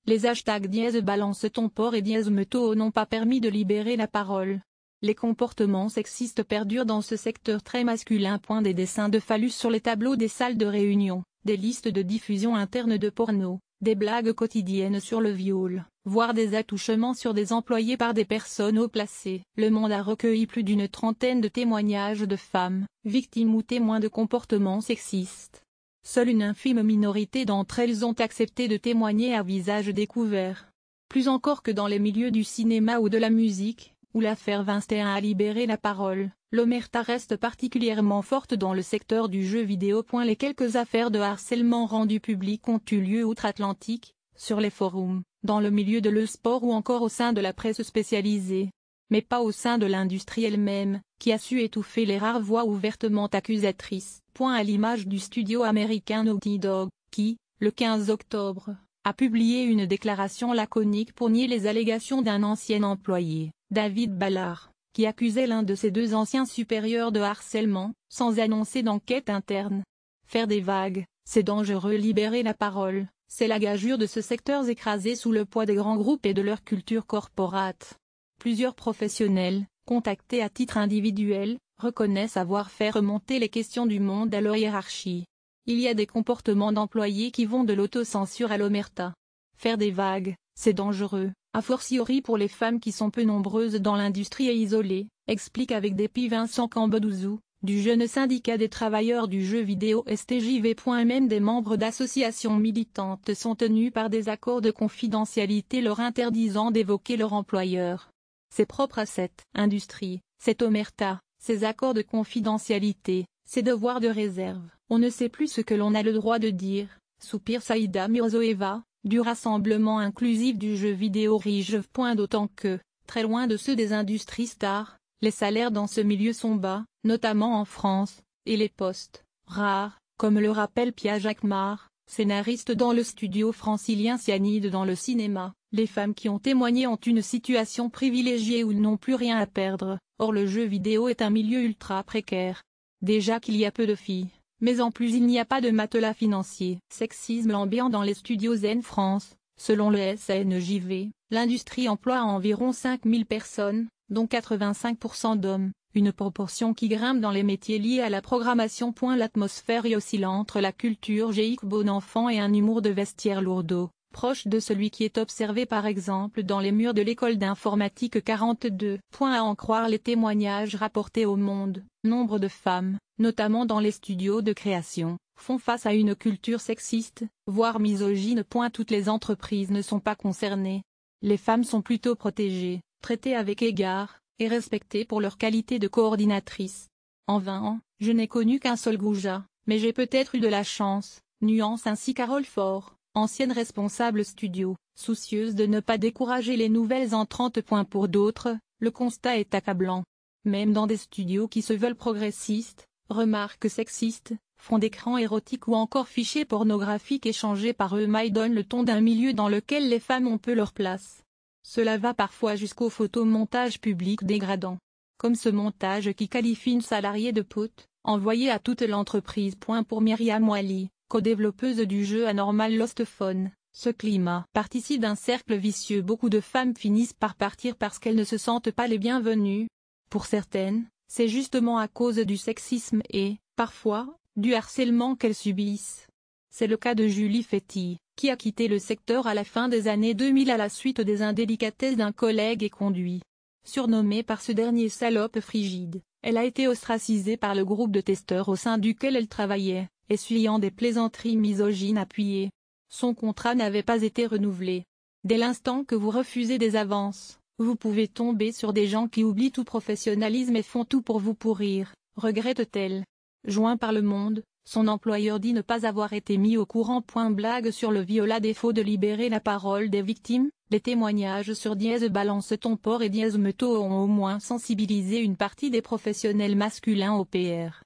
Les hashtags balance ton porc et #metoo n'ont pas permis de libérer la parole. Les comportements sexistes perdurent dans ce secteur très masculin. Des dessins de phallus sur les tableaux des salles de réunion, des listes de diffusion interne de porno, des blagues quotidiennes sur le viol, voire des attouchements sur des employés par des personnes haut placées. Le Monde a recueilli plus d'une trentaine de témoignages de femmes, victimes ou témoins de comportements sexistes. Seule une infime minorité d'entre elles ont accepté de témoigner à visage découvert. Plus encore que dans les milieux du cinéma ou de la musique, où l'affaire Weinstein a libéré la parole, l'omerta reste particulièrement forte dans le secteur du jeu vidéo. Les quelques affaires de harcèlement rendues publiques ont eu lieu outre-Atlantique, sur les forums, dans le milieu de l'e-sport ou encore au sein de la presse spécialisée. Mais pas au sein de l'industrie elle-même, qui a su étouffer les rares voix ouvertement accusatrices. À l'image du studio américain Naughty Dog, qui, le 15 octobre, a publié une déclaration laconique pour nier les allégations d'un ancien employé, David Ballard, qui accusait l'un de ses deux anciens supérieurs de harcèlement, sans annoncer d'enquête interne. Faire des vagues, c'est dangereux. Libérer la parole, c'est la gageure de ce secteur écrasé sous le poids des grands groupes et de leur culture corporate. Plusieurs professionnels, contactés à titre individuel, reconnaissent avoir fait remonter les questions du monde à leur hiérarchie. Il y a des comportements d'employés qui vont de l'autocensure à l'omerta. Faire des vagues, c'est dangereux, a fortiori pour les femmes qui sont peu nombreuses dans l'industrie et isolées, explique avec dépit Vincent Cambodouzou, du jeune syndicat des travailleurs du jeu vidéo STJV. Même des membres d'associations militantes sont tenus par des accords de confidentialité leur interdisant d'évoquer leur employeur. C'est propre à cette industrie, cette omerta, ces accords de confidentialité, ces devoirs de réserve. On ne sait plus ce que l'on a le droit de dire, soupire Saïda Mirzoeva, du rassemblement inclusif du jeu vidéo RIJV. D'autant que, très loin de ceux des industries stars, les salaires dans ce milieu sont bas, notamment en France, et les postes, rares, comme le rappelle Pia Jacquemart, scénariste dans le studio francilien Cyanide dans le cinéma. Les femmes qui ont témoigné ont une situation privilégiée où elles n'ont plus rien à perdre. Or le jeu vidéo est un milieu ultra précaire. Déjà qu'il y a peu de filles, mais en plus il n'y a pas de matelas financier. Sexisme ambiant dans les studios Zen France. Selon le SNJV, l'industrie emploie environ 5000 personnes, dont 85% d'hommes, une proportion qui grimpe dans les métiers liés à la programmation. L'atmosphère y oscille entre la culture geek bon enfant et un humour de vestiaire lourdeau, proche de celui qui est observé par exemple dans les murs de l'école d'informatique 42. À en croire les témoignages rapportés au Monde, nombre de femmes, notamment dans les studios de création, font face à une culture sexiste, voire misogyne. Toutes les entreprises ne sont pas concernées. Les femmes sont plutôt protégées, traitées avec égard, et respectées pour leur qualité de coordinatrice. En 20 ans, je n'ai connu qu'un seul goujat, mais j'ai peut-être eu de la chance, nuance ainsi Carole Faure, ancienne responsable studio, soucieuse de ne pas décourager les nouvelles entrantes. Pour d'autres, le constat est accablant. Même dans des studios qui se veulent progressistes, remarques sexistes, fonds d'écran érotiques ou encore fichiers pornographiques échangés par eux-mêmes donnent le ton d'un milieu dans lequel les femmes ont peu leur place. Cela va parfois jusqu'au photomontage public dégradant. Comme ce montage qui qualifie une salariée de pute, envoyée à toute l'entreprise. Pour Myriam Wali, co-développeuse du jeu anormal Lost Phone, ce climat participe d'un cercle vicieux. Beaucoup de femmes finissent par partir parce qu'elles ne se sentent pas les bienvenues. Pour certaines, c'est justement à cause du sexisme et, parfois, du harcèlement qu'elles subissent. C'est le cas de Julie Fetty, qui a quitté le secteur à la fin des années 2000 à la suite des indélicatesses d'un collègue et conduit. Surnommée par ce dernier salope frigide, elle a été ostracisée par le groupe de testeurs au sein duquel elle travaillait, essuyant des plaisanteries misogynes appuyées. Son contrat n'avait pas été renouvelé. Dès l'instant que vous refusez des avances, vous pouvez tomber sur des gens qui oublient tout professionnalisme et font tout pour vous pourrir, regrette-t-elle. Joint par Le Monde, son employeur dit ne pas avoir été mis au courant. Blague sur le viol. À défaut de libérer la parole des victimes, les témoignages sur balance ton porc et #metoo ont au moins sensibilisé une partie des professionnels masculins au PR.